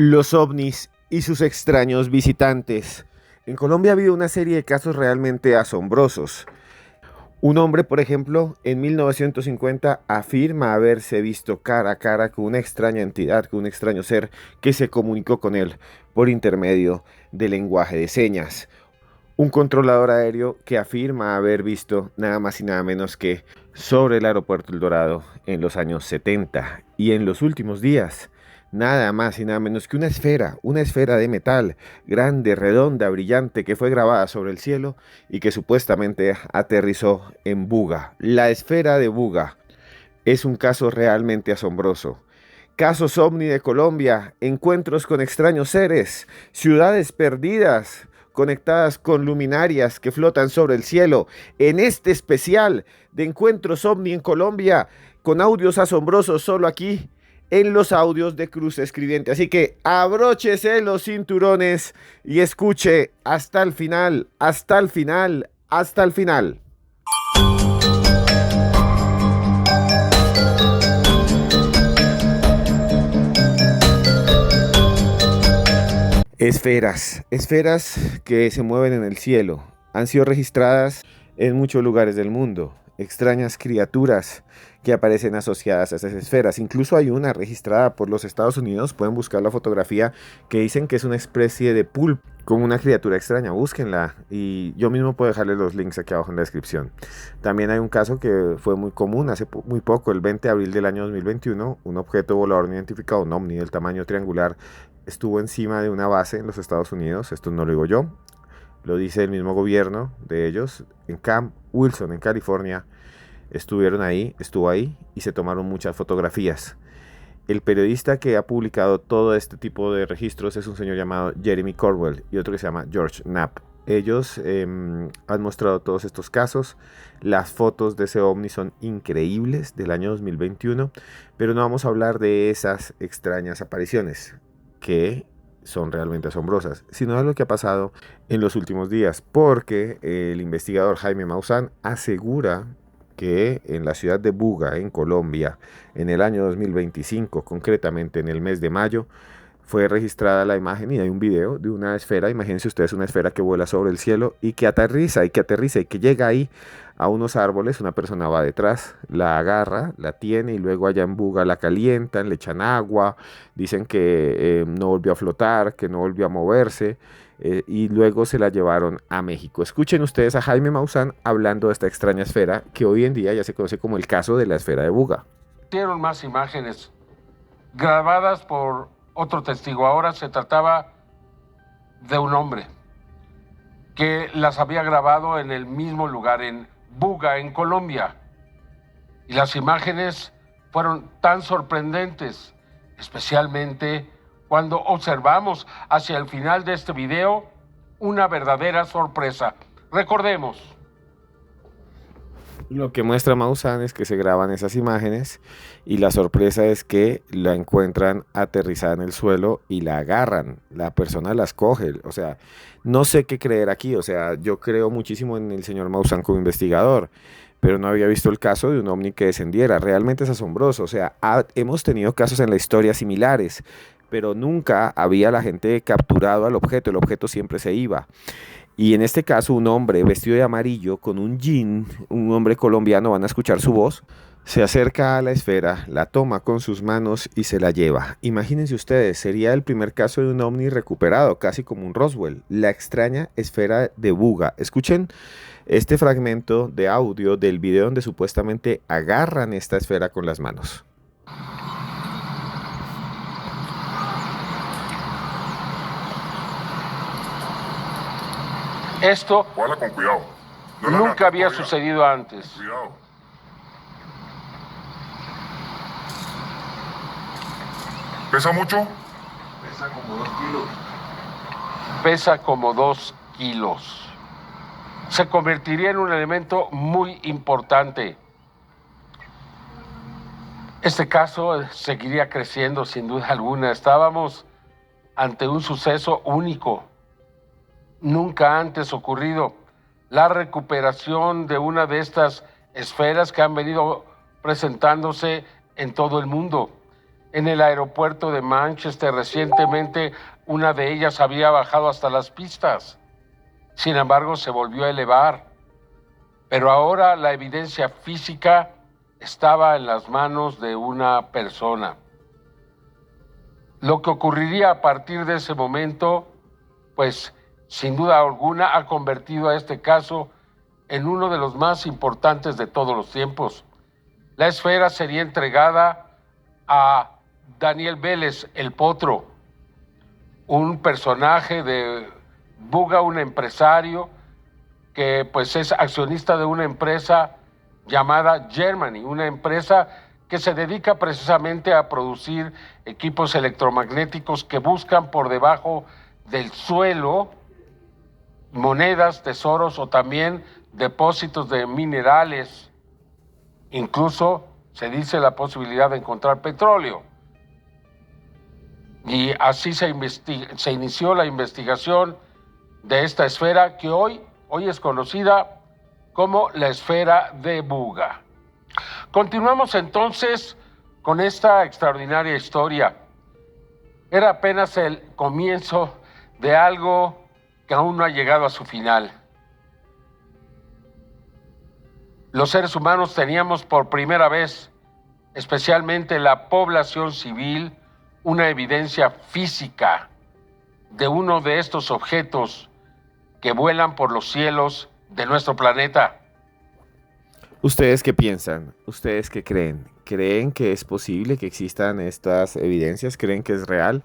Los ovnis y sus extraños visitantes. En Colombia ha habido una serie de casos realmente asombrosos. Un hombre, por ejemplo, en 1950 afirma haberse visto cara a cara con una extraña entidad, con un extraño ser que se comunicó con él por intermedio del lenguaje de señas. Un controlador aéreo que afirma haber visto nada más y nada menos que sobre el aeropuerto El Dorado en los años 70. Y en los últimos días, nada más y nada menos que una esfera de metal grande, redonda, brillante, que fue grabada sobre el cielo y que supuestamente aterrizó en Buga. La esfera de Buga es un caso realmente asombroso. Casos ovni de Colombia, encuentros con extraños seres, ciudades perdidas, conectadas con luminarias que flotan sobre el cielo. En este especial de encuentros ovni en Colombia, con audios asombrosos solo aquí, en los audios de Cruz Escribiente. Así que abróchese los cinturones y escuche hasta el final, hasta el final, hasta el final. Esferas que se mueven en el cielo. Han sido registradas en muchos lugares del mundo. Extrañas criaturas que aparecen asociadas a esas esferas. Incluso hay una registrada por los Estados Unidos. Pueden buscar la fotografía, que dicen que es una especie de pulpo con una criatura extraña. Búsquenla y yo mismo puedo dejarles los links aquí abajo en la descripción. También hay un caso que fue muy común hace muy poco, el 20 de abril del año 2021. Un objeto volador no identificado, un ovni del tamaño triangular, estuvo encima de una base en los Estados Unidos. Esto no lo digo yo, lo dice el mismo gobierno de ellos. En Camp Wilson, en California, estuvo ahí y se tomaron muchas fotografías. El periodista que ha publicado todo este tipo de registros es un señor llamado Jeremy Corwell y otro que se llama George Knapp. Ellos han mostrado todos estos casos. Las fotos de ese ovni son increíbles, del año 2021, pero no vamos a hablar de esas extrañas apariciones que son realmente asombrosas, sino de lo que ha pasado en los últimos días, porque el investigador Jaime Maussan asegura que en la ciudad de Buga, en Colombia, en el año 2025, concretamente en el mes de mayo, fue registrada la imagen y hay un video de una esfera. Imagínense ustedes una esfera que vuela sobre el cielo y que aterriza y que llega ahí a unos árboles. Una persona va detrás, la agarra, la tiene y luego allá en Buga la calientan, le echan agua, dicen que no volvió a flotar, que no volvió a moverse. Y luego se la llevaron a México. Escuchen ustedes a Jaime Maussan hablando de esta extraña esfera que hoy en día ya se conoce como el caso de la esfera de Buga. Dieron más imágenes grabadas por otro testigo. Ahora se trataba de un hombre que las había grabado en el mismo lugar, en Buga, en Colombia. Y las imágenes fueron tan sorprendentes, especialmente cuando observamos hacia el final de este video una verdadera sorpresa. Recordemos. Lo que muestra Maussan es que se graban esas imágenes y la sorpresa es que la encuentran aterrizada en el suelo y la agarran, la persona las coge. O sea, no sé qué creer aquí. O sea, yo creo muchísimo en el señor Maussan como investigador, pero no había visto el caso de un ovni que descendiera. Realmente es asombroso. O sea, hemos tenido casos en la historia similares, pero nunca había la gente capturado al objeto. El objeto siempre se iba. Y en este caso, un hombre vestido de amarillo con un jean, un hombre colombiano, van a escuchar su voz, se acerca a la esfera, la toma con sus manos y se la lleva. Imagínense ustedes, sería el primer caso de un ovni recuperado, casi como un Roswell, la extraña esfera de Buga. Escuchen este fragmento de audio del video donde supuestamente agarran esta esfera con las manos. Esto Guarda con cuidado. nunca había sucedido antes. Cuidado. ¿Pesa mucho? Pesa como 2 kilos. Pesa como 2 kilos. Se convertiría en un elemento muy importante. Este caso seguiría creciendo sin duda alguna. Estábamos ante un suceso único, nunca antes ocurrido. La recuperación de una de estas esferas que han venido presentándose en todo el mundo. en el aeropuerto de Manchester recientemente una de ellas había bajado hasta las pistas. Sin embargo, se volvió a elevar. Pero ahora la evidencia física estaba en las manos de una persona. Lo que ocurriría a partir de ese momento, pues sin duda alguna ha convertido a este caso en uno de los más importantes de todos los tiempos. La esfera sería entregada a Daniel Vélez, el Potro, un personaje de Buga, un empresario que pues es accionista de una empresa llamada Germany, una empresa que se dedica precisamente a producir equipos electromagnéticos que buscan por debajo del suelo monedas, tesoros o también depósitos de minerales. Incluso se dice la posibilidad de encontrar petróleo. Y así se inició la investigación de esta esfera que hoy es conocida como la esfera de Buga. Continuamos entonces con esta extraordinaria historia. Era apenas el comienzo de algo que aún no ha llegado a su final. Los seres humanos teníamos por primera vez, especialmente la población civil, una evidencia física de uno de estos objetos que vuelan por los cielos de nuestro planeta. ¿Ustedes qué piensan? ¿Ustedes qué creen? ¿Creen que es posible que existan estas evidencias? ¿Creen que es real?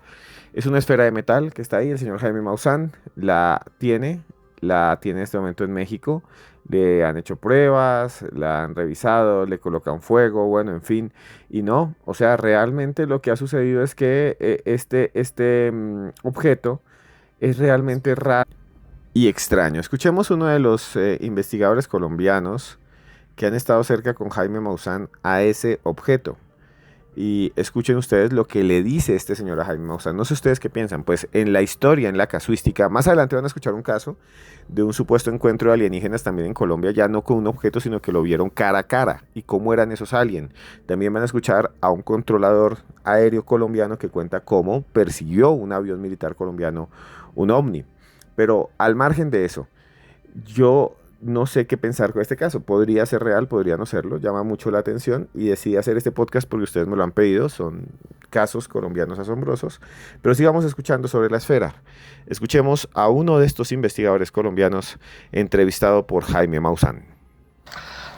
Es una esfera de metal que está ahí, el señor Jaime Maussan la tiene en este momento en México. Le han hecho pruebas, la han revisado, le colocan fuego, bueno, en fin. Y no, o sea, realmente lo que ha sucedido es que este objeto es realmente raro y extraño. Escuchemos uno de los investigadores colombianos que han estado cerca con Jaime Maussan a ese objeto. Y escuchen ustedes lo que le dice este señor a Jaime Maussan. No sé ustedes qué piensan, pues en la historia, en la casuística, más adelante van a escuchar un caso de un supuesto encuentro de alienígenas también en Colombia, ya no con un objeto, sino que lo vieron cara a cara y cómo eran esos aliens. También van a escuchar a un controlador aéreo colombiano que cuenta cómo persiguió un avión militar colombiano, un ovni. Pero al margen de eso, yo no sé qué pensar con este caso. Podría ser real, podría no serlo. Llama mucho la atención y decidí hacer este podcast porque ustedes me lo han pedido. Son casos colombianos asombrosos. Pero sigamos escuchando sobre la esfera. Escuchemos a uno de estos investigadores colombianos entrevistado por Jaime Maussan.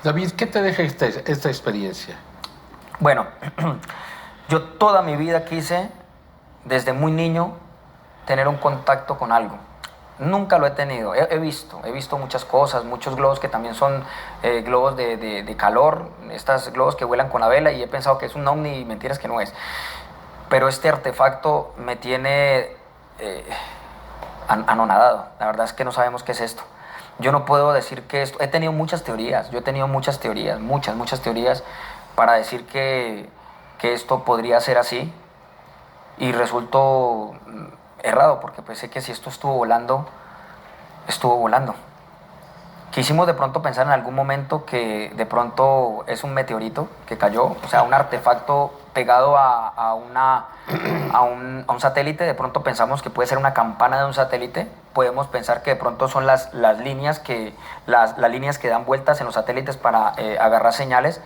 David, ¿qué te deja esta experiencia? Bueno, yo toda mi vida quise, desde muy niño, tener un contacto con algo. Nunca lo he tenido, he visto muchas cosas, muchos globos que también son globos de calor, estos globos que vuelan con la vela, y he pensado que es un ovni y mentiras que no es. Pero este artefacto me tiene anonadado, la verdad es que no sabemos qué es esto. Yo no puedo decir que esto, he tenido muchas teorías, muchas teorías para decir que esto podría ser así, y resultó errado, porque pues sé que si esto estuvo volando. Quisimos de pronto pensar en algún momento que de pronto es un meteorito que cayó, o sea, un artefacto pegado a un satélite. De pronto pensamos que puede ser una campana de un satélite. Podemos pensar que de pronto son las líneas que dan vueltas en los satélites para agarrar señales,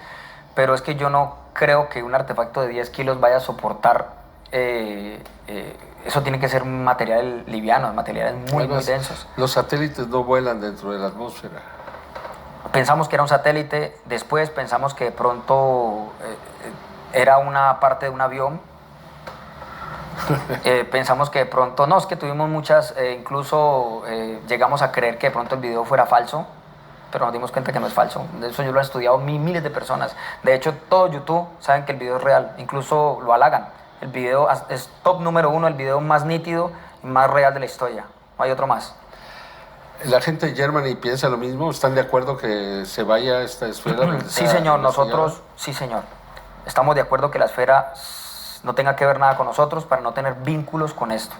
pero es que yo no creo que un artefacto de 10 kilos vaya a soportar eso. Tiene que ser material liviano, materiales muy densos. Los satélites no vuelan dentro de la atmósfera. Pensamos que era un satélite, después pensamos que de pronto era una parte de un avión. Pensamos que de pronto, no, es que tuvimos muchas, incluso llegamos a creer que de pronto el video fuera falso, pero nos dimos cuenta que no es falso. De eso yo lo he estudiado miles de personas. De hecho, todo YouTube saben que el video es real, incluso lo halagan. El video es top número 1, el video más nítido y más real de la historia. No hay otro más. ¿La gente de Germany piensa lo mismo? ¿Están de acuerdo que se vaya esta esfera? Sí, señor. Nosotros, sí, señor. Estamos de acuerdo que la esfera no tenga que ver nada con nosotros para no tener vínculos con esto.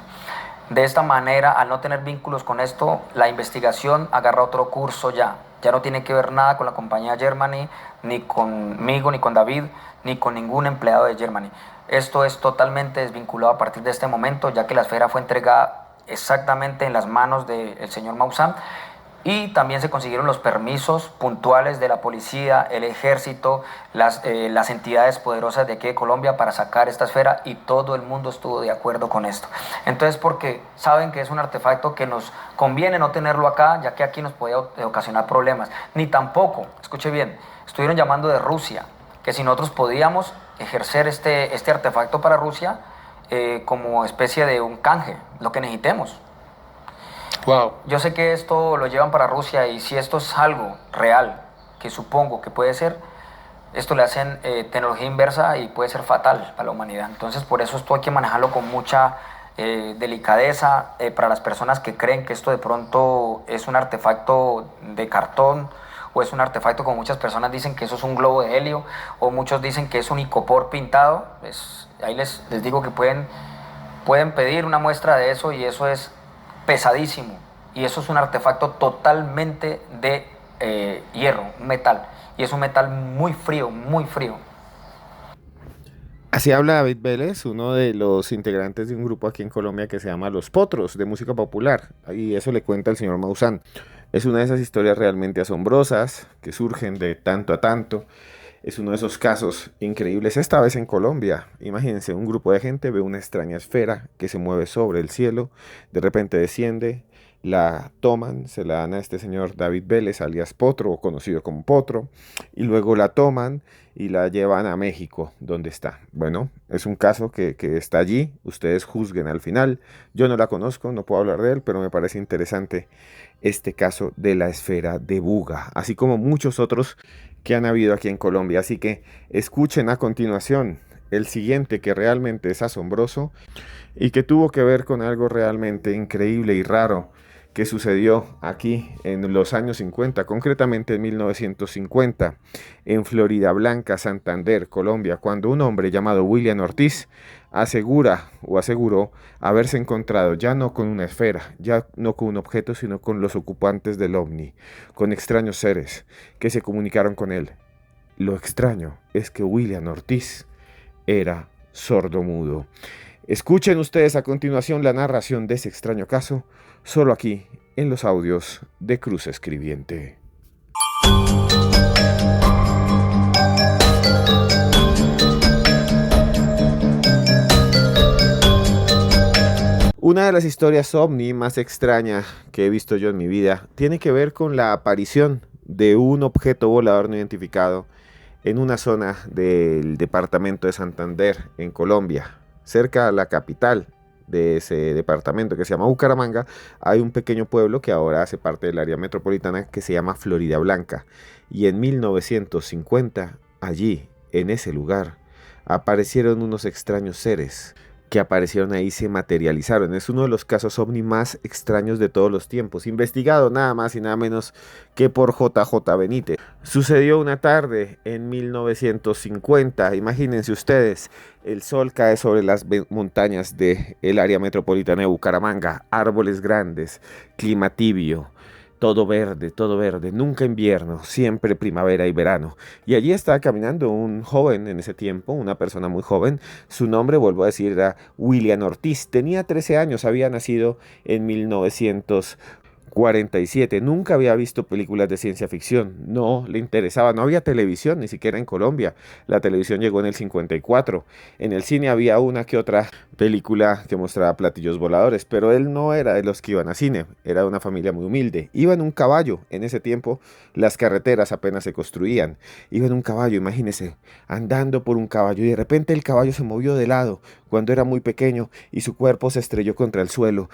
De esta manera, al no tener vínculos con esto, la investigación agarra otro curso ya. Ya no tiene que ver nada con la compañía Germany, ni conmigo, ni con David, ni con ningún empleado de Germany. Esto es totalmente desvinculado a partir de este momento, ya que la esfera fue entregada exactamente en las manos del señor Maussan. Y también se consiguieron los permisos puntuales de la policía, el ejército, las entidades poderosas de aquí de Colombia para sacar esta esfera, y todo el mundo estuvo de acuerdo con esto. Entonces, porque saben que es un artefacto que nos conviene no tenerlo acá, ya que aquí nos podía ocasionar problemas. Ni tampoco, escuche bien, estuvieron llamando de Rusia, que si nosotros podíamos ejercer este artefacto para Rusia como especie de un canje, lo que necesitemos. Wow. Yo sé que esto lo llevan para Rusia, y si esto es algo real, que supongo que puede ser, esto le hacen tecnología inversa y puede ser fatal para la humanidad. Entonces, por eso esto hay que manejarlo con mucha delicadeza para las personas que creen que esto de pronto es un artefacto de cartón, o es un artefacto, como muchas personas dicen que eso es un globo de helio, o muchos dicen que es un icopor pintado. Pues ahí les digo que pueden pedir una muestra de eso, y eso es pesadísimo, y eso es un artefacto totalmente de hierro, un metal, y es un metal muy frío, muy frío. Así habla David Vélez, uno de los integrantes de un grupo aquí en Colombia que se llama Los Potros, de música popular, y eso le cuenta el señor Maussan. Es una de esas historias realmente asombrosas que surgen de tanto a tanto. Es uno de esos casos increíbles, esta vez en Colombia. Imagínense, un grupo de gente ve una extraña esfera que se mueve sobre el cielo, de repente desciende, la toman, se la dan a este señor David Vélez, alias Potro, o conocido como Potro, y luego la toman y la llevan a México, donde está. Bueno, es un caso que está allí, ustedes juzguen al final. Yo no la conozco, no puedo hablar de él, pero me parece interesante este caso de la esfera de Buga, así como muchos otros que han habido aquí en Colombia. Así que escuchen a continuación el siguiente, que realmente es asombroso y que tuvo que ver con algo realmente increíble y raro que sucedió aquí en los años 50, concretamente en 1950, en Florida Blanca, Santander, Colombia, cuando un hombre llamado William Ortiz aseguró haberse encontrado ya no con una esfera, ya no con un objeto, sino con los ocupantes del ovni, con extraños seres que se comunicaron con él. Lo extraño es que William Ortiz era sordomudo. Escuchen ustedes a continuación la narración de ese extraño caso, solo aquí en los audios de Cruz Escribiente. Una de las historias ovni más extrañas que he visto yo en mi vida tiene que ver con la aparición de un objeto volador no identificado en una zona del departamento de Santander, en Colombia. Cerca a la capital de ese departamento, que se llama Bucaramanga, hay un pequeño pueblo que ahora hace parte del área metropolitana, que se llama Florida Blanca. Y en 1950, allí, en ese lugar, aparecieron unos extraños seres que aparecieron ahí, se materializaron. Es uno de los casos ovni más extraños de todos los tiempos, investigado nada más y nada menos que por JJ Benítez. Sucedió una tarde en 1950, imagínense ustedes, el sol cae sobre las montañas del área metropolitana de Bucaramanga, árboles grandes, clima tibio, todo verde, nunca invierno, siempre primavera y verano. Y allí estaba caminando un joven en ese tiempo, una persona muy joven. Su nombre, vuelvo a decir, era William Ortiz. Tenía 13 años, había nacido en 1947. Nunca había visto películas de ciencia ficción, no le interesaba, no había televisión, ni siquiera en Colombia. La televisión llegó en el 54. En el cine había una que otra película que mostraba platillos voladores, pero él no era de los que iban a cine, era de una familia muy humilde. Iba en un caballo, en ese tiempo las carreteras apenas se construían. Iba en un caballo, imagínese, andando por un caballo, y de repente el caballo se movió de lado cuando era muy pequeño y su cuerpo se estrelló contra el suelo.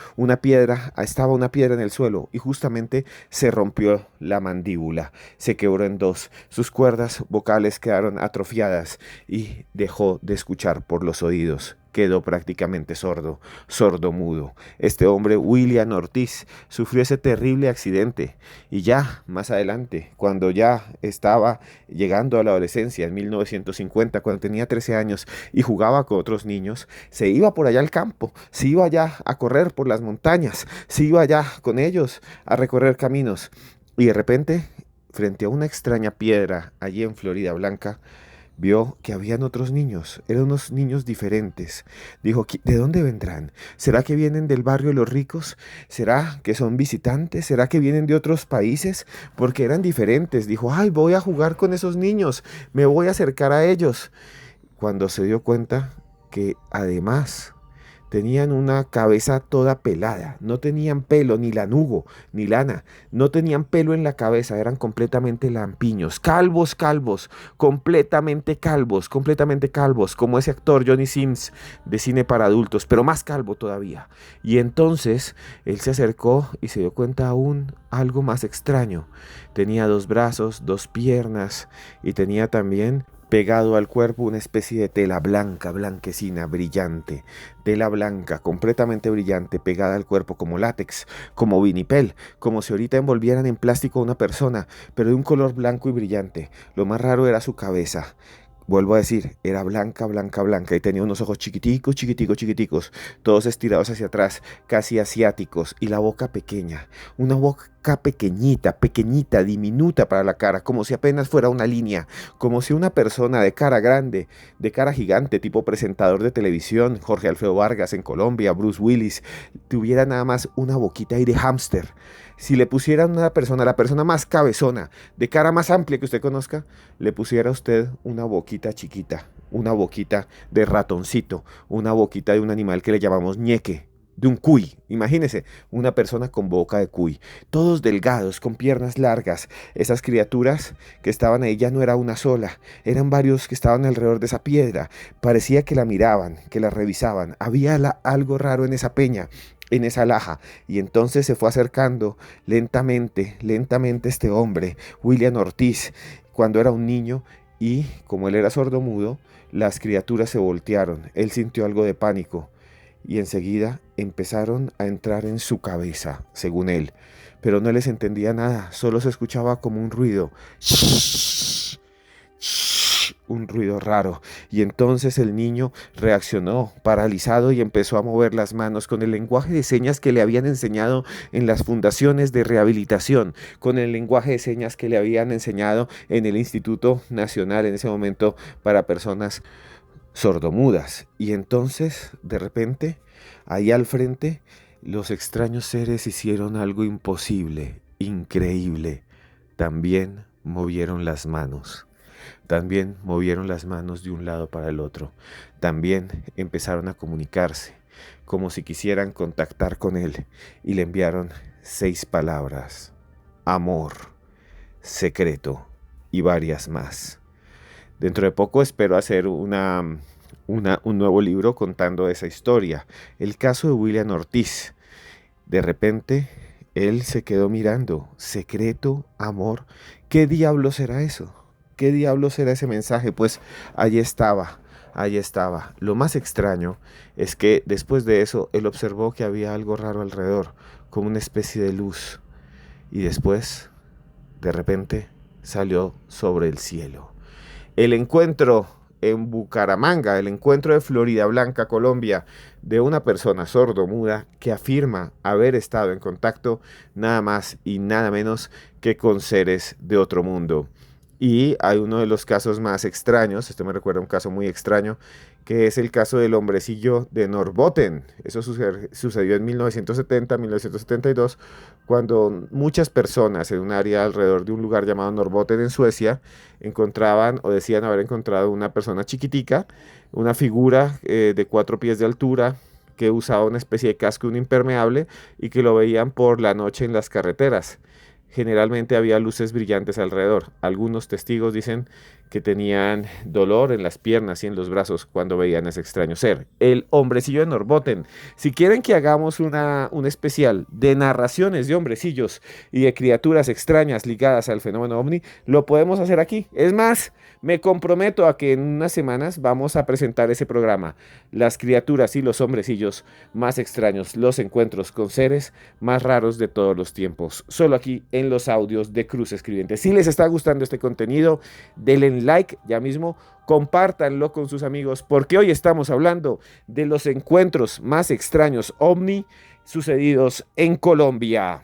Estaba una piedra en el suelo y justamente se rompió la mandíbula, se quebró en dos, sus cuerdas vocales quedaron atrofiadas y dejó de escuchar por los oídos. Quedó prácticamente sordomudo. Este hombre, William Ortiz, sufrió ese terrible accidente, y ya más adelante, cuando ya estaba llegando a la adolescencia, en 1950, cuando tenía 13 años y jugaba con otros niños, se iba por allá al campo, se iba allá a correr por las montañas, se iba allá con ellos a recorrer caminos, y de repente frente a una extraña piedra allí en Florida Blanca, vio que habían otros niños, eran unos niños diferentes. Dijo, ¿de dónde vendrán? ¿Será que vienen del barrio de los ricos? ¿Será que son visitantes? ¿Será que vienen de otros países? Porque eran diferentes. Dijo, ay, voy a jugar con esos niños, me voy a acercar a ellos. Cuando se dio cuenta que además tenían una cabeza toda pelada, no tenían pelo, ni lanugo, ni lana, no tenían pelo en la cabeza, eran completamente lampiños, calvos, completamente calvos, como ese actor Johnny Sims de cine para adultos, pero más calvo todavía. Y entonces él se acercó y se dio cuenta aún algo más extraño. Tenía 2 brazos, 2 piernas y tenía también pegado al cuerpo una especie de tela blanca, blanquecina, brillante, tela blanca, completamente brillante, pegada al cuerpo como látex, como vinipel, como si ahorita envolvieran en plástico a una persona, pero de un color blanco y brillante. Lo más raro era su cabeza. Vuelvo a decir, era blanca y tenía unos ojos chiquiticos, todos estirados hacia atrás, casi asiáticos, y la boca pequeña, una boca pequeñita, diminuta para la cara, como si apenas fuera una línea, como si una persona de cara grande, de cara gigante, tipo presentador de televisión, Jorge Alfredo Vargas en Colombia, Bruce Willis, tuviera nada más una boquita ahí de hámster. Si le pusieran a una persona, la persona más cabezona, de cara más amplia que usted conozca, le pusiera a usted una boquita chiquita, una boquita de ratoncito, una boquita de un animal que le llamamos ñeque, de un cuy. Imagínese, una persona con boca de cuy, todos delgados, con piernas largas. Esas criaturas que estaban ahí ya no era una sola, eran varios que estaban alrededor de esa piedra. Parecía que la miraban, que la revisaban. Había algo raro en esa peña, en esa laja, y entonces se fue acercando lentamente este hombre, William Ortiz, cuando era un niño, y como él era sordomudo, las criaturas se voltearon. Él sintió algo de pánico y enseguida empezaron a entrar en su cabeza, según él, pero no les entendía nada, solo se escuchaba como un ruido, un ruido raro, y entonces el niño reaccionó paralizado y empezó a mover las manos con el lenguaje de señas que le habían enseñado en las fundaciones de rehabilitación, con el lenguaje de señas que le habían enseñado en el Instituto Nacional en ese momento para personas sordomudas. Y entonces, de repente, ahí al frente, los extraños seres hicieron algo imposible, increíble. También movieron las manos. También movieron las manos de un lado para el otro. También empezaron a comunicarse, como si quisieran contactar con él, y le enviaron 6 palabras: amor, secreto y varias más. Dentro de poco espero hacer un nuevo libro contando esa historia. El caso de William Ortiz. De repente, él se quedó mirando. Secreto, amor. ¿Qué diablo será eso? ¿Qué diablo será ese mensaje? Pues allí estaba. Lo más extraño es que después de eso, él observó que había algo raro alrededor, como una especie de luz. Y después, de repente, salió sobre el cielo. El encuentro en Bucaramanga, el encuentro de Florida Blanca, Colombia, de una persona sordomuda que afirma haber estado en contacto nada más y nada menos que con seres de otro mundo. Y hay uno de los casos más extraños, esto me recuerda a un caso muy extraño, que es el caso del hombrecillo de Norrbotten. Eso sucedió en 1970-1972, cuando muchas personas en un área alrededor de un lugar llamado Norrbotten en Suecia encontraban o decían haber encontrado una persona chiquitica, una figura de 4 pies de altura, que usaba una especie de casco, un impermeable, y que lo veían por la noche en las carreteras. Generalmente había luces brillantes alrededor. Algunos testigos dicen que tenían dolor en las piernas y en los brazos cuando veían a ese extraño ser. El hombrecillo de Norrbotten. Si quieren que hagamos un especial de narraciones de hombrecillos y de criaturas extrañas ligadas al fenómeno ovni, lo podemos hacer aquí. Es más, me comprometo a que en unas semanas vamos a presentar ese programa. Las criaturas y los hombrecillos más extraños, los encuentros con seres más raros de todos los tiempos. Solo aquí en los audios de Cruz Escribiente. Si les está gustando este contenido, denle like ya mismo, compártanlo con sus amigos, porque hoy estamos hablando de los encuentros más extraños ovni sucedidos en Colombia.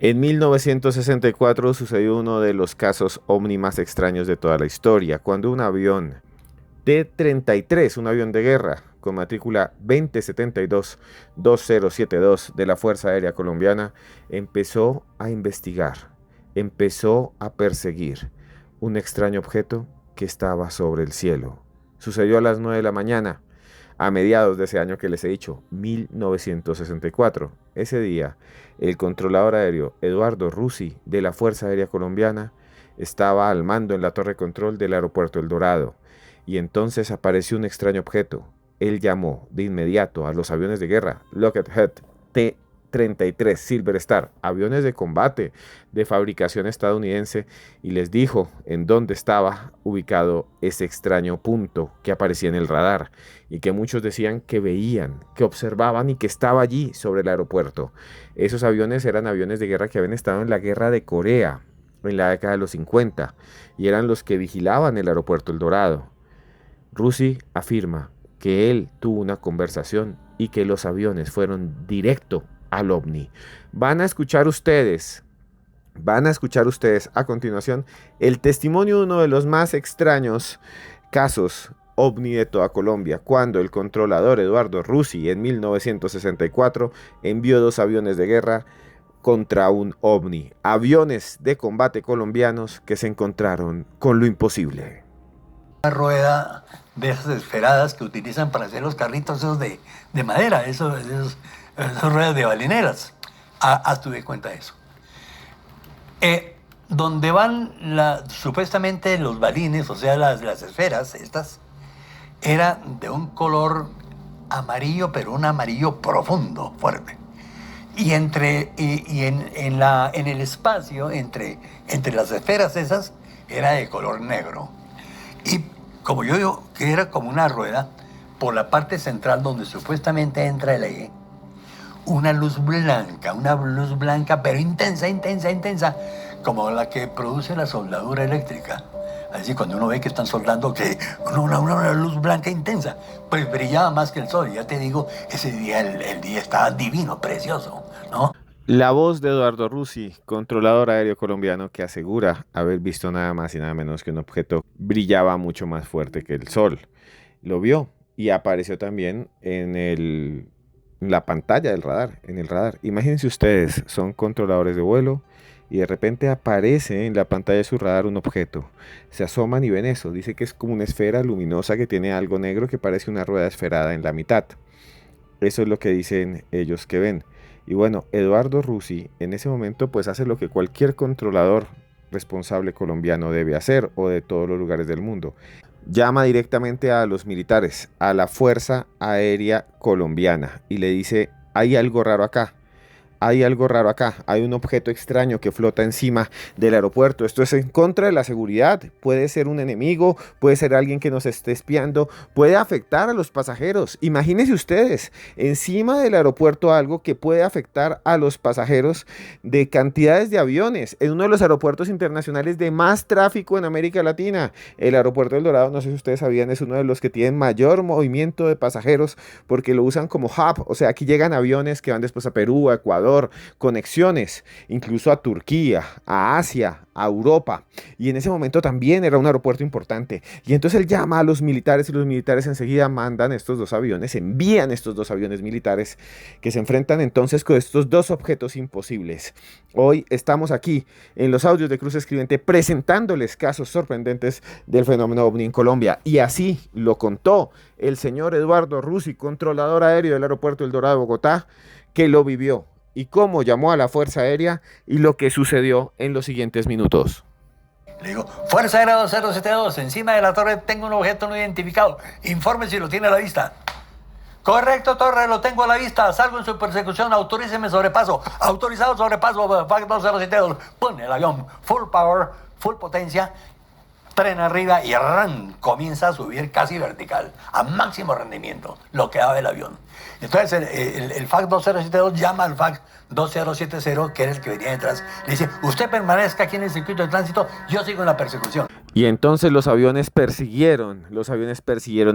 En 1964 sucedió uno de los casos ovni más extraños de toda la historia, cuando un avión T-33, un avión de guerra con matrícula 2072-2072 de la Fuerza Aérea Colombiana, empezó a investigar, empezó a perseguir un extraño objeto que estaba sobre el cielo. Sucedió a las 9 de la mañana, a mediados de ese año que les he dicho, 1964. Ese día, el controlador aéreo Eduardo Russi de la Fuerza Aérea Colombiana estaba al mando en la torre control del aeropuerto El Dorado, y entonces apareció un extraño objeto. Él llamó de inmediato a los aviones de guerra Lockheed T-33 Silver Star, aviones de combate de fabricación estadounidense, y les dijo en dónde estaba ubicado ese extraño punto que aparecía en el radar y que muchos decían que veían, que observaban y que estaba allí sobre el aeropuerto. Esos aviones eran aviones de guerra que habían estado en la guerra de Corea en la década de los 50 y eran los que vigilaban el aeropuerto El Dorado. Russi afirma que él tuvo una conversación y que los aviones fueron directo al ovni. Van a escuchar ustedes a continuación el testimonio de uno de los más extraños casos ovni de toda Colombia, cuando el controlador Eduardo Russi en 1964 envió 2 aviones de guerra contra un ovni, aviones de combate colombianos que se encontraron con lo imposible. Una rueda de esas esferadas que utilizan para hacer los carritos esos de madera, esas ruedas de balineras. Hazte de cuenta eso. Donde van supuestamente los balines, o sea, las esferas estas, era de un color amarillo, pero un amarillo profundo, fuerte. Y en el espacio entre las esferas esas era de color negro. Y como yo digo que era como una rueda, por la parte central donde supuestamente entra el eje, una luz blanca, pero intensa, como la que produce la soldadura eléctrica. Así cuando uno ve que están soldando, que una luz blanca intensa, pues brillaba más que el sol. Ya te digo, ese día el día estaba divino, precioso, ¿no? La voz de Eduardo Russi, controlador aéreo colombiano, que asegura haber visto nada más y nada menos que un objeto brillaba mucho más fuerte que el sol. Lo vio y apareció también en la pantalla del radar, en el radar. Imagínense ustedes, son controladores de vuelo y de repente aparece en la pantalla de su radar un objeto. Se asoman y ven eso. Dice que es como una esfera luminosa que tiene algo negro que parece una rueda esferada en la mitad. Eso es lo que dicen ellos que ven. Y bueno, Eduardo Russi en ese momento pues hace lo que cualquier controlador responsable colombiano debe hacer, o de todos los lugares del mundo. Llama directamente a los militares, a la Fuerza Aérea Colombiana, y le dice: hay algo raro acá. Hay algo raro acá, hay un objeto extraño que flota encima del aeropuerto. Esto es en contra de la seguridad, puede ser un enemigo, puede ser alguien que nos esté espiando, puede afectar a los pasajeros. Imagínense ustedes, encima del aeropuerto algo que puede afectar a los pasajeros de cantidades de aviones, en uno de los aeropuertos internacionales de más tráfico en América Latina. El aeropuerto El Dorado, no sé si ustedes sabían, es uno de los que tienen mayor movimiento de pasajeros porque lo usan como hub, o sea, aquí llegan aviones que van después a Perú, a Ecuador, conexiones incluso a Turquía, a Asia, a Europa, y en ese momento también era un aeropuerto importante. Y entonces él llama a los militares y los militares enseguida mandan estos 2 aviones, envían estos 2 aviones militares que se enfrentan entonces con estos 2 objetos imposibles. Hoy estamos aquí en los audios de Cruz Escribiente presentándoles casos sorprendentes del fenómeno ovni en Colombia, y así lo contó el señor Eduardo Russi, controlador aéreo del aeropuerto El Dorado de Bogotá, que lo vivió y cómo llamó a la Fuerza Aérea y lo que sucedió en los siguientes minutos. Le digo: Fuerza Aérea 2072, encima de la torre tengo un objeto no identificado. Informe si lo tiene a la vista. Correcto, torre, lo tengo a la vista. Salgo en su persecución, autoríceme sobrepaso. Autorizado sobrepaso, FAC 2072. Pone el avión full power, full potencia. Tren arriba y comienza a subir casi vertical, a máximo rendimiento, lo que daba el avión. Entonces el FAC 2072 llama al FAC 2070, que era el que venía detrás. Le dice: usted permanezca aquí en el circuito de tránsito, yo sigo en la persecución. Y entonces los aviones persiguieron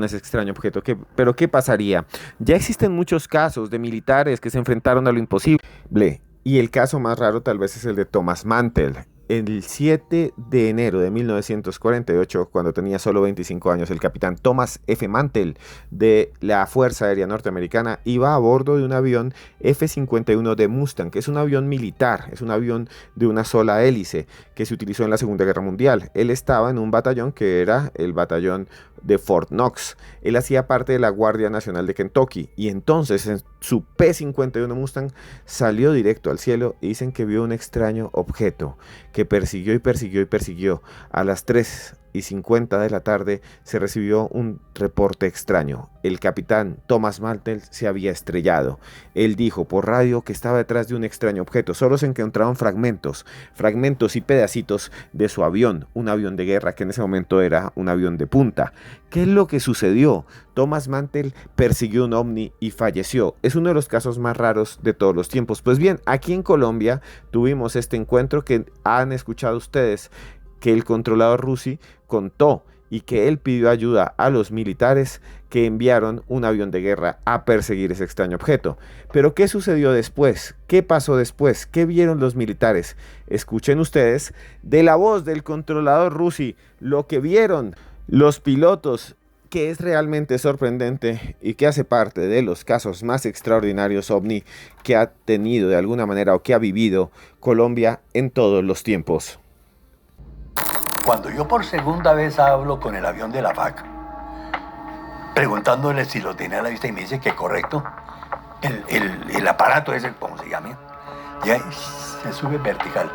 ese extraño objeto. Pero ¿qué pasaría? Ya existen muchos casos de militares que se enfrentaron a lo imposible Y el caso más raro tal vez es el de Thomas Mantell. El 7 de enero de 1948, cuando tenía solo 25 años, el capitán Thomas F. Mantell de la Fuerza Aérea Norteamericana iba a bordo de un avión F-51D Mustang, que es un avión militar, es un avión de una sola hélice que se utilizó en la Segunda Guerra Mundial. Él estaba en un batallón que era el batallón de Fort Knox. Él hacía parte de la Guardia Nacional de Kentucky y entonces en su P-51 Mustang salió directo al cielo y dicen que vio un extraño objeto que persiguió y persiguió y persiguió. A las 3:50 de la tarde se recibió un reporte extraño. El capitán Thomas Mantell se había estrellado. Él dijo por radio que estaba detrás de un extraño objeto. Solo se encontraron fragmentos y pedacitos de su avión, un avión de guerra que en ese momento era un avión de punta. ¿Qué es lo que sucedió? Thomas Mantell persiguió un ovni y falleció. Es uno de los casos más raros de todos los tiempos. Pues bien, aquí en Colombia tuvimos este encuentro que han escuchado ustedes, que el controlador Rusi contó y que él pidió ayuda a los militares que enviaron un avión de guerra a perseguir ese extraño objeto. Pero ¿qué sucedió después? ¿Qué pasó después? ¿Qué vieron los militares? Escuchen ustedes de la voz del controlador Rusi lo que vieron los pilotos, que es realmente sorprendente y que hace parte de los casos más extraordinarios ovni que ha tenido de alguna manera o que ha vivido Colombia en todos los tiempos. Cuando yo por segunda vez hablo con el avión de la FAC, preguntándole si lo tiene a la vista, y me dice que correcto, el aparato ese, como se llame, ya se sube vertical.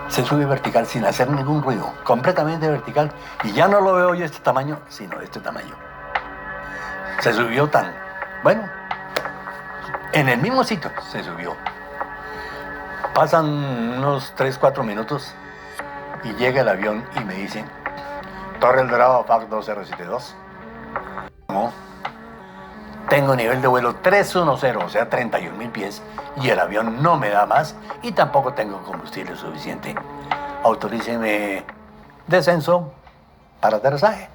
Se sube vertical sin hacer ningún ruido, completamente vertical, y ya no lo veo yo este tamaño, sino este tamaño. Se subió bueno, en el mismo sitio se subió. Pasan unos 3-4 minutos y llega el avión y me dicen: Torre El Dorado, FAC 2072. No, tengo nivel de vuelo 310, o sea 31.000 pies, y el avión no me da más y tampoco tengo combustible suficiente. Autoríceme descenso para aterrizaje.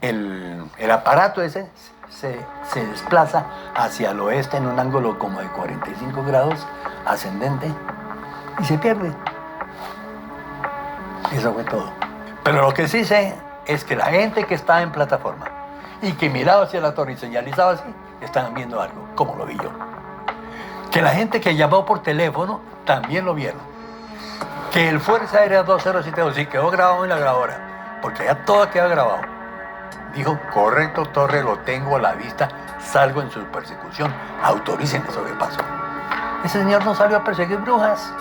El aparato ese se desplaza hacia el oeste en un ángulo como de 45 grados ascendente y se pierde. Eso fue todo. Pero lo que sí sé es que la gente que estaba en plataforma y que miraba hacia la torre y señalizaba así, estaban viendo algo, como lo vi yo. Que la gente que llamó por teléfono también lo vieron. Que el Fuerza Aérea 2072 sí quedó grabado en la grabadora, porque ya todo quedó grabado. Dijo: correcto, Torre, lo tengo a la vista, salgo en su persecución, autorícenme sobre el paso. Ese señor no salió a perseguir brujas,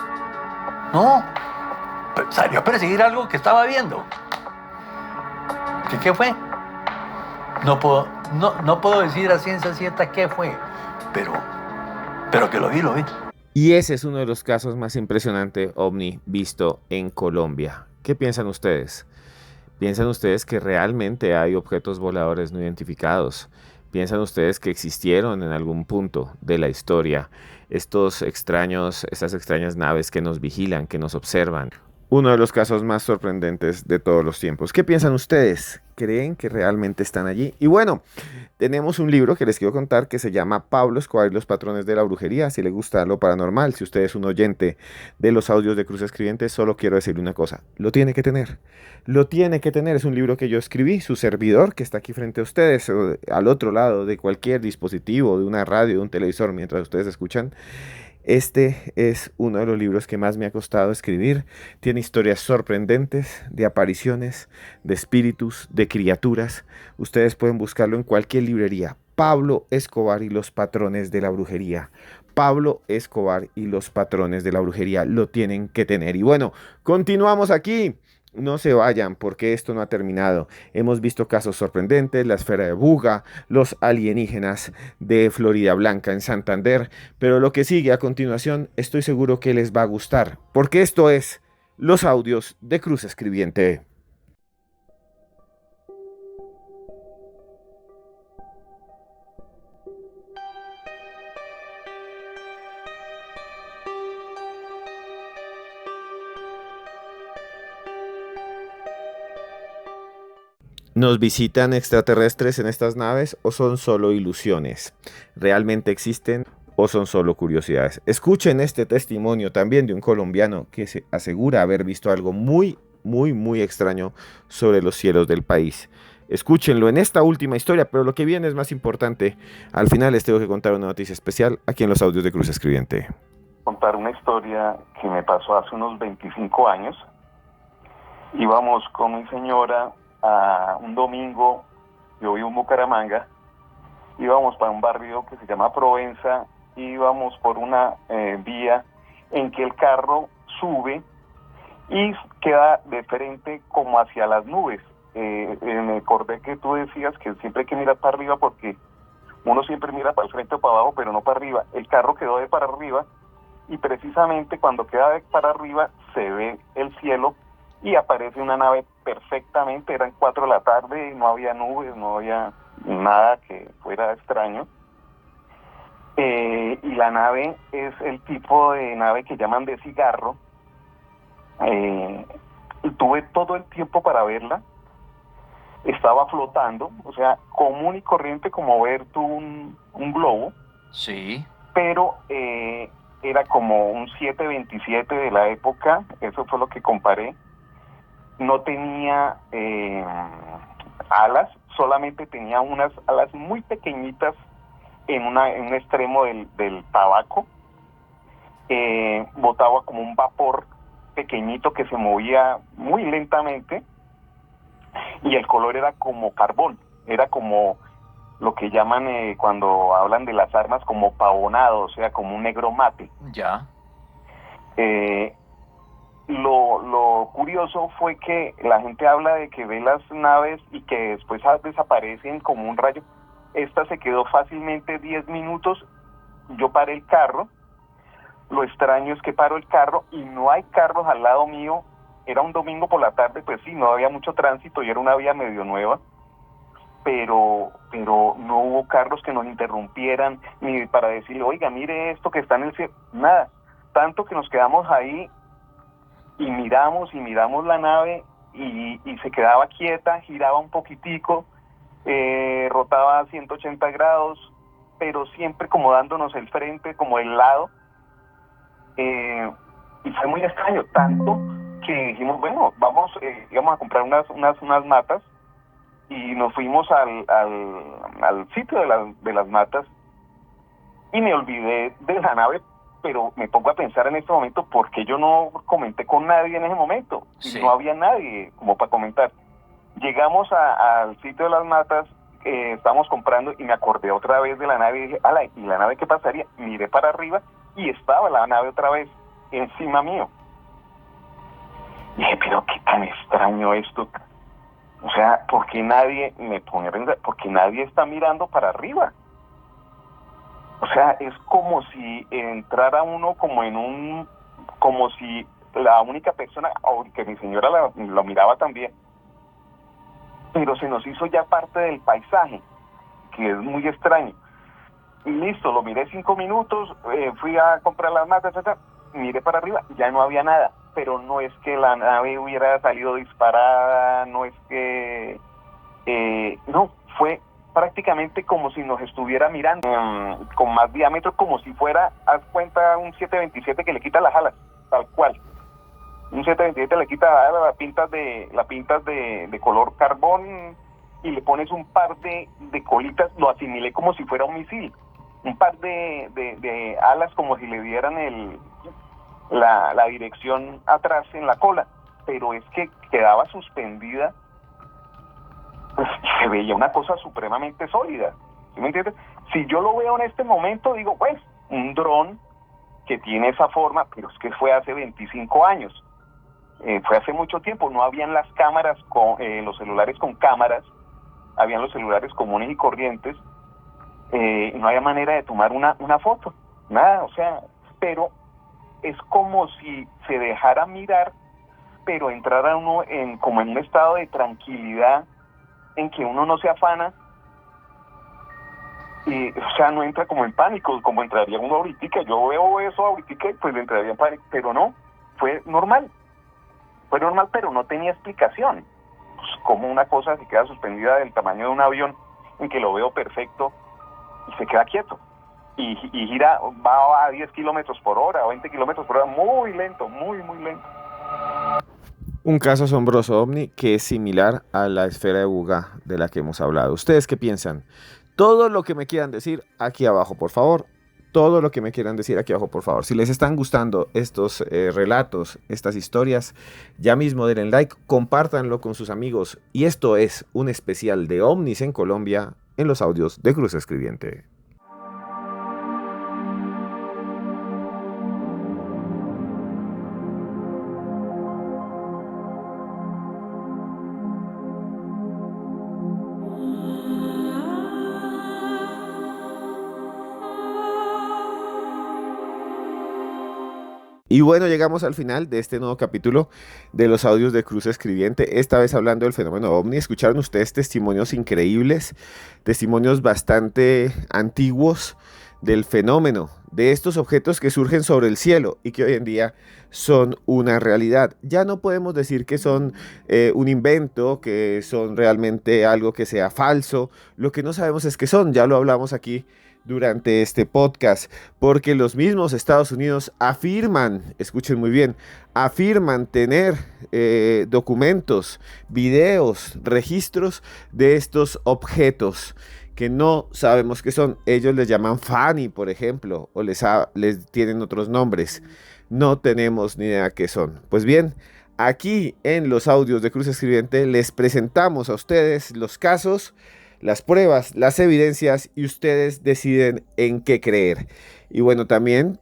no, salió a perseguir algo que estaba viendo. ¿Qué fue? No puedo decir a ciencia cierta qué fue, pero que lo vi. Y ese es uno de los casos más impresionantes ovni visto en Colombia. ¿Qué piensan ustedes? ¿Piensan ustedes que realmente hay objetos voladores no identificados? ¿Piensan ustedes que existieron en algún punto de la historia estas extrañas naves que nos vigilan, que nos observan? Uno de los casos más sorprendentes de todos los tiempos. ¿Qué piensan ustedes? ¿Creen que realmente están allí? Y bueno, tenemos un libro que les quiero contar que se llama Pablo Escobar y los patrones de la brujería. Si le gusta lo paranormal, si usted es un oyente de los audios de Cruz Escribiente, solo quiero decirle una cosa: lo tiene que tener. Lo tiene que tener. Es un libro que yo escribí, su servidor, que está aquí frente a ustedes, o al otro lado de cualquier dispositivo, de una radio, de un televisor, mientras ustedes escuchan. Este es uno de los libros que más me ha costado escribir. Tiene historias sorprendentes de apariciones, de espíritus, de criaturas. Ustedes pueden buscarlo en cualquier librería. Pablo Escobar y los patrones de la brujería. Pablo Escobar y los patrones de la brujería. Lo tienen que tener. Y bueno, continuamos aquí. No se vayan porque esto no ha terminado. Hemos visto casos sorprendentes, la esfera de Buga, los alienígenas de Florida Blanca en Santander, pero lo que sigue a continuación estoy seguro que les va a gustar, porque esto es los audios de Cruz Escribiente. ¿Nos visitan extraterrestres en estas naves o son solo ilusiones? ¿Realmente existen o son solo curiosidades. Escuchen este testimonio también de un colombiano que se asegura haber visto algo muy, muy, muy extraño sobre los cielos del país. Escúchenlo en esta última historia, pero lo que viene es más importante. Al final les tengo que contar una noticia especial aquí en los audios de Cruz Escribiente. Contar una historia que me pasó hace unos 25 años. Íbamos con mi señora a un domingo, yo vivo en Bucaramanga, íbamos para un barrio que se llama Provenza, íbamos por una vía en que el carro sube y queda de frente como hacia las nubes. Me acordé que tú decías que siempre hay que mirar para arriba porque uno siempre mira para el frente o para abajo, pero no para arriba. El carro quedó de para arriba y precisamente cuando queda de para arriba se ve el cielo y aparece una nave perfectamente. Eran 4 de la tarde, no había nubes, no había nada que fuera extraño. Y la nave es el tipo de nave que llaman de cigarro. Tuve todo el tiempo para verla. Estaba flotando, o sea, común y corriente como ver tú un globo. Sí. Pero era como un 727 de la época, eso fue lo que comparé. No tenía alas, solamente tenía unas alas muy pequeñitas en un extremo del tabaco. Botaba como un vapor pequeñito que se movía muy lentamente y el color era como carbón, era como lo que llaman cuando hablan de las armas como pavonado, o sea, como un negro mate. Ya. Lo curioso fue que la gente habla de que ve las naves y que después desaparecen como un rayo. Esta se quedó fácilmente 10 minutos, yo paré el carro. Lo extraño es que paro el carro y no hay carros al lado mío. Era un domingo por la tarde, pues sí, no había mucho tránsito y era una vía medio nueva, pero no hubo carros que nos interrumpieran ni para decirle, oiga, mire esto que está en el cielo, nada. Tanto que nos quedamos ahí y miramos la nave y se quedaba quieta, giraba un poquitico, rotaba a 180 grados, pero siempre como dándonos el frente, como el lado. Y fue muy extraño, tanto que dijimos, bueno, íbamos a comprar unas matas y nos fuimos al sitio de las matas y me olvidé de la nave, pero me pongo a pensar en este momento por qué yo no comenté con nadie en ese momento. Sí. Y no había nadie como para comentar. Llegamos al sitio de las matas, estábamos comprando y me acordé otra vez de la nave y dije, ala, ¿y la nave qué pasaría? Miré para arriba y estaba la nave otra vez encima mío. Y dije, pero qué tan extraño esto. O sea, ¿por qué nadie me pone a pensar? Porque nadie está mirando para arriba. O sea, es como si entrara uno como si la única persona, aunque mi señora lo miraba también, pero se nos hizo ya parte del paisaje, que es muy extraño. Y listo, lo miré 5 minutos, fui a comprar las matas, etc. Miré para arriba, ya no había nada, pero no es que la nave hubiera salido disparada, no es que... no, fue prácticamente como si nos estuviera mirando, con más diámetro, como si fuera, haz cuenta, un 727 que le quita las alas, tal cual. Un 727 le quita las alas, la pintas de color carbón y le pones un par de colitas, lo asimilé como si fuera un misil. Un par de alas como si le dieran la dirección atrás en la cola, pero es que quedaba suspendida, pues se veía una cosa supremamente sólida, ¿sí me entiendes? Si yo lo veo en este momento, digo, pues, un dron que tiene esa forma, pero es que fue hace 25 años, fue hace mucho tiempo, no habían las cámaras, los celulares con cámaras, habían los celulares comunes y corrientes, no había manera de tomar una foto, nada, o sea, pero es como si se dejara mirar, pero entrara uno como en un estado de tranquilidad, en que uno no se afana, y, o sea, no entra como en pánico, como entraría uno ahorita. Yo veo eso ahorita, pues le entraría en pánico, pero no, fue normal, pero no tenía explicación. Pues como una cosa se queda suspendida del tamaño de un avión, en que lo veo perfecto, y se queda quieto. y gira, va a 10 kilómetros por hora, 20 kilómetros por hora, muy lento, muy lento. Un caso asombroso ovni que es similar a la esfera de Buga de la que hemos hablado. ¿Ustedes qué piensan? Todo lo que me quieran decir aquí abajo, por favor. Todo lo que me quieran decir aquí abajo, por favor. Si les están gustando estos relatos, estas historias, ya mismo denle like, compártanlo con sus amigos. Y esto es un especial de ovnis en Colombia en los audios de Cruz Escribiente. Y bueno, llegamos al final de este nuevo capítulo de los audios de Cruz Escribiente, esta vez hablando del fenómeno ovni. Escucharon ustedes testimonios increíbles, testimonios bastante antiguos del fenómeno, de estos objetos que surgen sobre el cielo y que hoy en día son una realidad. Ya no podemos decir que son un invento, que son realmente algo que sea falso. Lo que no sabemos es qué son, ya lo hablamos aquí durante este podcast, porque los mismos Estados Unidos afirman, escuchen muy bien, afirman tener documentos, videos, registros de estos objetos que no sabemos qué son. Ellos les llaman Fanny, por ejemplo, o les tienen otros nombres. No tenemos ni idea qué son. Pues bien, aquí en los audios de Cruz Escribiente les presentamos a ustedes los casos, las pruebas, las evidencias, y ustedes deciden en qué creer. Y bueno, también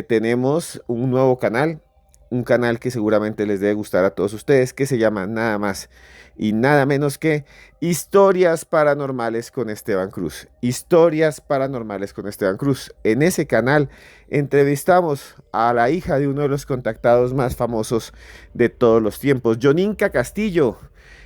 tenemos un nuevo canal, un canal que seguramente les debe gustar a todos ustedes, que se llama nada más y nada menos que Historias Paranormales con Esteban Cruz. Historias Paranormales con Esteban Cruz. En ese canal entrevistamos a la hija de uno de los contactados más famosos de todos los tiempos, Yoninka Castillo,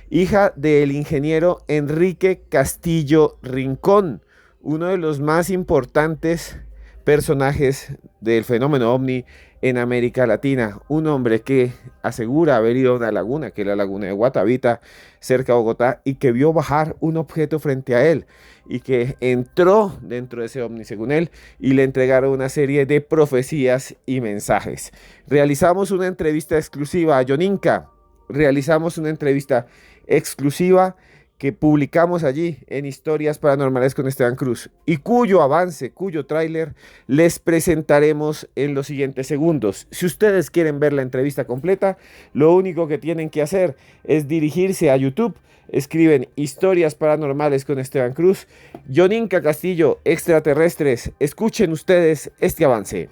hija del ingeniero Enrique Castillo Rincón, uno de los más importantes personajes del fenómeno ovni en América Latina. Un hombre que asegura haber ido a una laguna, que es la laguna de Guatavita, cerca de Bogotá, y que vio bajar un objeto frente a él, y que entró dentro de ese ovni, según él, y le entregaron una serie de profecías y mensajes. Realizamos una entrevista exclusiva a Yoninka, realizamos una entrevista exclusiva que publicamos allí en Historias Paranormales con Esteban Cruz, y cuyo avance, cuyo tráiler les presentaremos en los siguientes segundos. Si ustedes quieren ver la entrevista completa, lo único que tienen que hacer es dirigirse a YouTube, escriben Historias Paranormales con Esteban Cruz, Yoninka Castillo, extraterrestres. Escuchen ustedes este avance.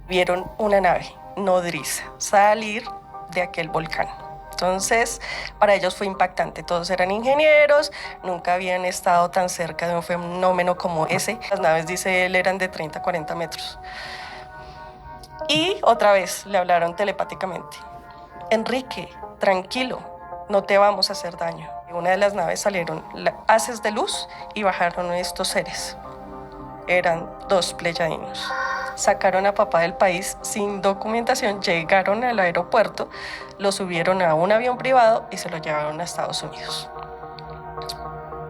Vieron una nave nodriza salir de aquel volcán. Entonces, para ellos fue impactante. Todos eran ingenieros, nunca habían estado tan cerca de un fenómeno como ese. Las naves, dice él, eran de 30 a 40 metros. Y otra vez le hablaron telepáticamente. Enrique, tranquilo, no te vamos a hacer daño. De una de las naves salieron haces de luz y bajaron estos seres. Eran 2 pleyadinos. Sacaron a papá del país sin documentación, llegaron al aeropuerto, lo subieron a un avión privado y se lo llevaron a Estados Unidos.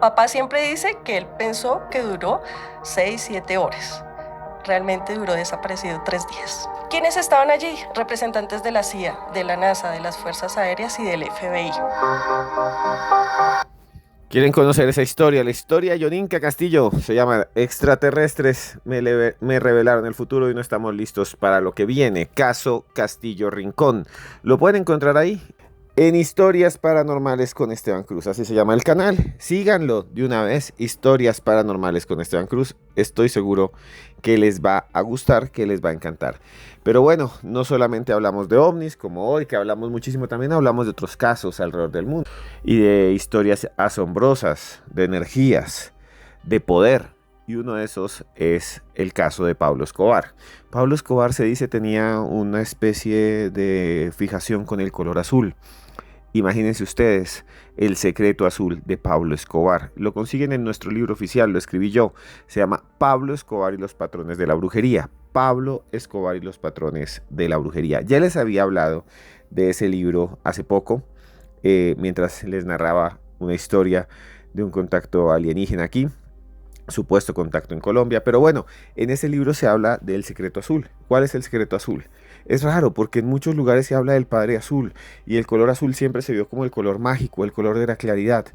Papá siempre dice que él pensó que duró 6-7 horas. Realmente duró desaparecido 3 días. ¿Quiénes estaban allí? Representantes de la CIA, de la NASA, de las Fuerzas Aéreas y del FBI. ¿Quieren conocer esa historia? La historia de Yoninka Castillo se llama Extraterrestres me revelaron el futuro y no estamos listos para lo que viene. Caso Castillo Rincón. Lo pueden encontrar ahí en Historias Paranormales con Esteban Cruz. Así se llama el canal. Síganlo de una vez. Historias Paranormales con Esteban Cruz. Estoy seguro que les va a gustar, que les va a encantar. Pero bueno, no solamente hablamos de ovnis, como hoy, que hablamos muchísimo, también hablamos de otros casos alrededor del mundo y de historias asombrosas, de energías, de poder. Y uno de esos es el caso de Pablo Escobar. Pablo Escobar, se dice, tenía una especie de fijación con el color azul. Imagínense ustedes el secreto azul de Pablo Escobar. Lo consiguen en nuestro libro oficial, lo escribí yo. Se llama Pablo Escobar y los patrones de la brujería. Pablo Escobar y los patrones de la brujería. Ya les había hablado de ese libro hace poco, mientras les narraba una historia de un contacto alienígena aquí. supuesto contacto en Colombia. Pero bueno, en ese libro se habla del secreto azul. ¿Cuál es el secreto azul? Es raro porque en muchos lugares se habla del Padre Azul y el color azul siempre se vio como el color mágico, el color de la claridad,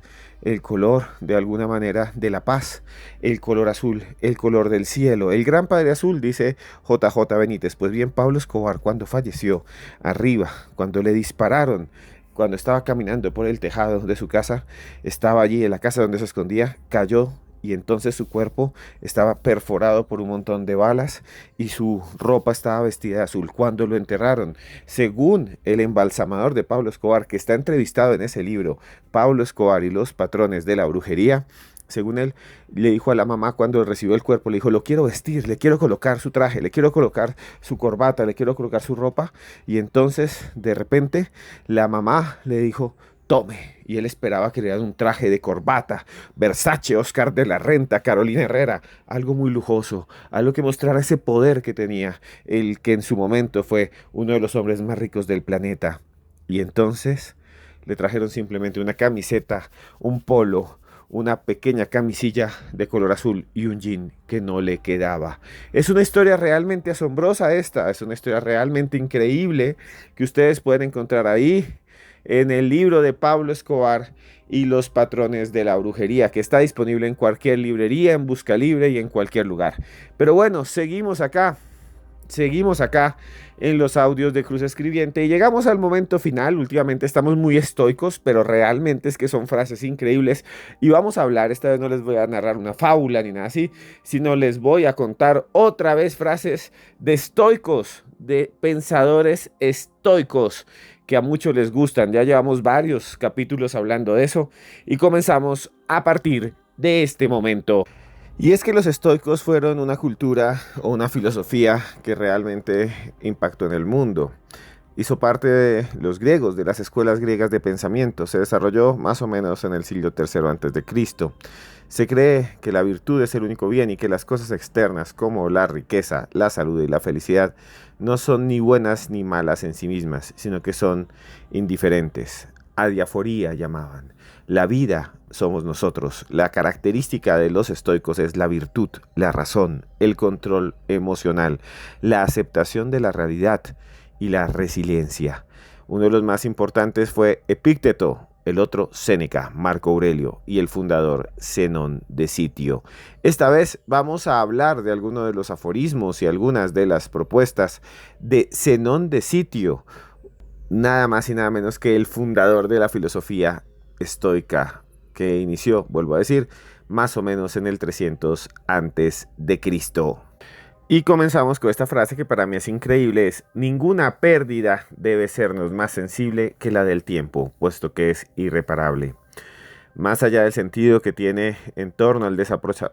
el color de alguna manera de la paz, el color azul, el color del cielo, el gran Padre Azul, dice JJ Benítez. Pues bien, Pablo Escobar, cuando falleció arriba, cuando le dispararon, cuando estaba caminando por el tejado de su casa, estaba allí en la casa donde se escondía, cayó y entonces su cuerpo estaba perforado por un montón de balas y su ropa estaba vestida de azul. Cuando lo enterraron, según el embalsamador de Pablo Escobar, que está entrevistado en ese libro, Pablo Escobar y los patrones de la brujería, según él, le dijo a la mamá cuando recibió el cuerpo, le dijo, lo quiero vestir, le quiero colocar su traje, le quiero colocar su corbata, le quiero colocar su ropa. Y entonces, de repente, la mamá le dijo, tome. Y él esperaba que le dieran un traje de corbata, Versace, Oscar de la Renta, Carolina Herrera, algo muy lujoso, algo que mostrara ese poder que tenía, el que en su momento fue uno de los hombres más ricos del planeta. Y entonces le trajeron simplemente una camiseta, un polo, una pequeña camisilla de color azul y un jean que no le quedaba. Es una historia realmente asombrosa esta, es una historia realmente increíble que ustedes pueden encontrar ahí en el libro de Pablo Escobar y los patrones de la brujería, que está disponible en cualquier librería, en Busca Libre y en cualquier lugar. Pero bueno, seguimos acá en los audios de Cruz Escribiente y llegamos al momento final. Últimamente estamos muy estoicos, pero realmente es que son frases increíbles y vamos a hablar, esta vez no les voy a narrar una fábula ni nada así, sino les voy a contar otra vez frases de estoicos, de pensadores estoicos que a muchos les gustan. Ya llevamos varios capítulos hablando de eso y comenzamos a partir de este momento. Y es que los estoicos fueron una cultura o una filosofía que realmente impactó en el mundo. Hizo parte de los griegos, de las escuelas griegas de pensamiento. Se desarrolló más o menos en el siglo III a.C. Se cree que la virtud es el único bien y que las cosas externas como la riqueza, la salud y la felicidad no son ni buenas ni malas en sí mismas, sino que son indiferentes. Adiaforía llamaban. La vida somos nosotros. La característica de los estoicos es la virtud, la razón, el control emocional, la aceptación de la realidad y la resiliencia. Uno de los más importantes fue Epícteto, el otro Séneca, Marco Aurelio y el fundador Zenón de Sitio. Esta vez vamos a hablar de algunos de los aforismos y algunas de las propuestas de Zenón de Sitio, nada más y nada menos que el fundador de la filosofía estoica, que inició, vuelvo a decir, más o menos en el 300 antes de Cristo. Y comenzamos con esta frase que para mí es increíble, es: ninguna pérdida debe sernos más sensible que la del tiempo, puesto que es irreparable. Más allá del sentido que tiene en torno al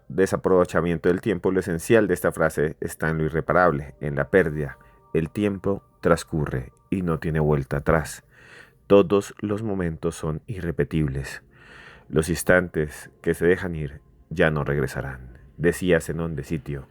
desaprovechamiento del tiempo, lo esencial de esta frase está en lo irreparable, en la pérdida. El tiempo transcurre y no tiene vuelta atrás. Todos los momentos son irrepetibles. Los instantes que se dejan ir ya no regresarán. Decía Zenón de Sitio.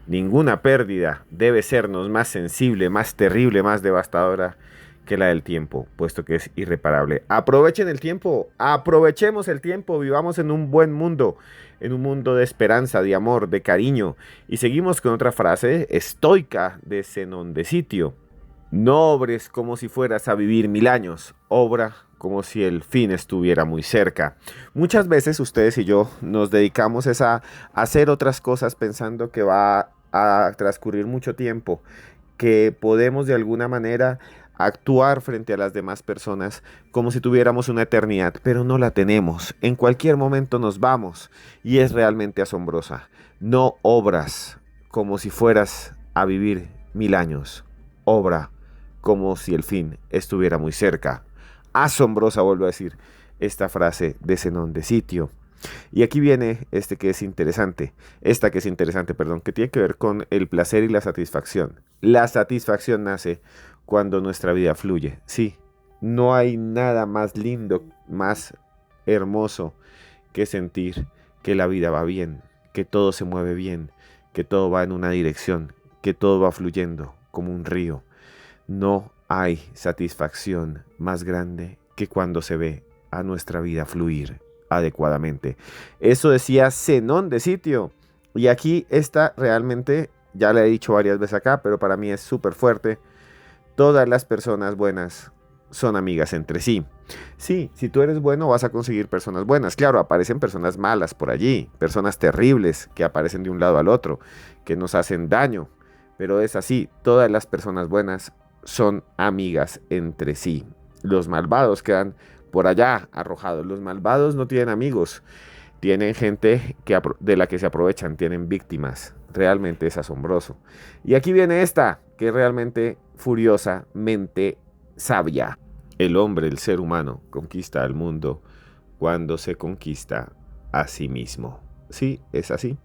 Ninguna pérdida debe sernos más sensible, más terrible, más devastadora que la del tiempo, puesto que es irreparable. Aprovechen el tiempo, aprovechemos el tiempo, vivamos en un buen mundo, en un mundo de esperanza, de amor, de cariño. Y seguimos con otra frase estoica de Zenón de Sitio. No obres como si fueras a vivir 1000 años, obra como si el fin estuviera muy cerca. Muchas veces ustedes y yo nos dedicamos a hacer otras cosas pensando que va a transcurrir mucho tiempo, que podemos de alguna manera actuar frente a las demás personas como si tuviéramos una eternidad, pero no la tenemos. En cualquier momento nos vamos y es realmente asombrosa. No obras como si fueras a vivir 1000 años, obra como si el fin estuviera muy cerca. Asombrosa, vuelvo a decir, esta frase de Zenón de Sitio. Y aquí viene esta que es interesante, que tiene que ver con el placer y la satisfacción. La satisfacción nace cuando nuestra vida fluye. Sí, no hay nada más lindo, más hermoso que sentir que la vida va bien, que todo se mueve bien, que todo va en una dirección, que todo va fluyendo como un río. No hay satisfacción más grande que cuando se ve a nuestra vida fluir adecuadamente. Eso decía Zenón de Sitio. Y aquí esta realmente, ya le he dicho varias veces acá, pero para mí es súper fuerte. Todas las personas buenas son amigas entre sí. Sí, si tú eres bueno vas a conseguir personas buenas. Claro, aparecen personas malas por allí, personas terribles que aparecen de un lado al otro, que nos hacen daño. Pero es así, todas las personas buenas son amigas entre sí. Los malvados quedan por allá arrojados. Los malvados no tienen amigos, tienen gente de la que se aprovechan, tienen víctimas. Realmente es asombroso. Y aquí viene esta, que es realmente furiosamente sabia. El hombre, el ser humano, conquista al mundo cuando se conquista a sí mismo. Sí, es así.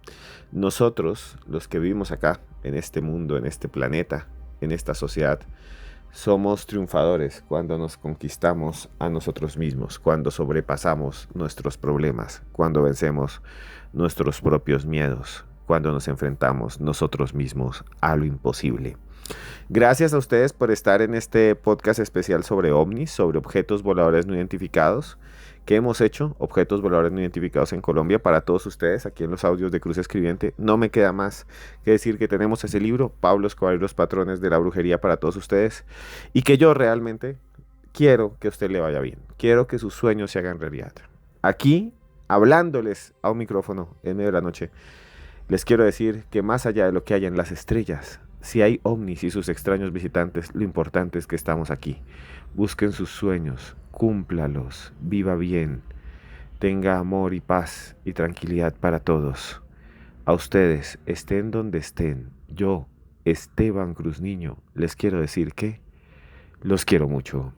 Nosotros, los que vivimos acá, en este mundo, en este planeta, en esta sociedad, somos triunfadores cuando nos conquistamos a nosotros mismos, cuando sobrepasamos nuestros problemas, cuando vencemos nuestros propios miedos, cuando nos enfrentamos nosotros mismos a lo imposible. Gracias a ustedes por estar en este podcast especial sobre ovnis, sobre objetos voladores no identificados que hemos hecho, objetos voladores no identificados en Colombia, para todos ustedes aquí en los audios de Cruz Escribiente. No me queda más que decir que tenemos ese libro, Pablo Escobar y los patrones de la brujería, para todos ustedes, y que yo realmente quiero que a usted le vaya bien, quiero que sus sueños se hagan realidad. Aquí, hablándoles a un micrófono en medio de la noche, les quiero decir que más allá de lo que hay en las estrellas, si hay ovnis y sus extraños visitantes, lo importante es que estamos aquí. Busquen sus sueños, cúmplalos, viva bien, tenga amor y paz y tranquilidad para todos. A ustedes, estén donde estén, yo, Esteban Cruz Niño, les quiero decir que los quiero mucho.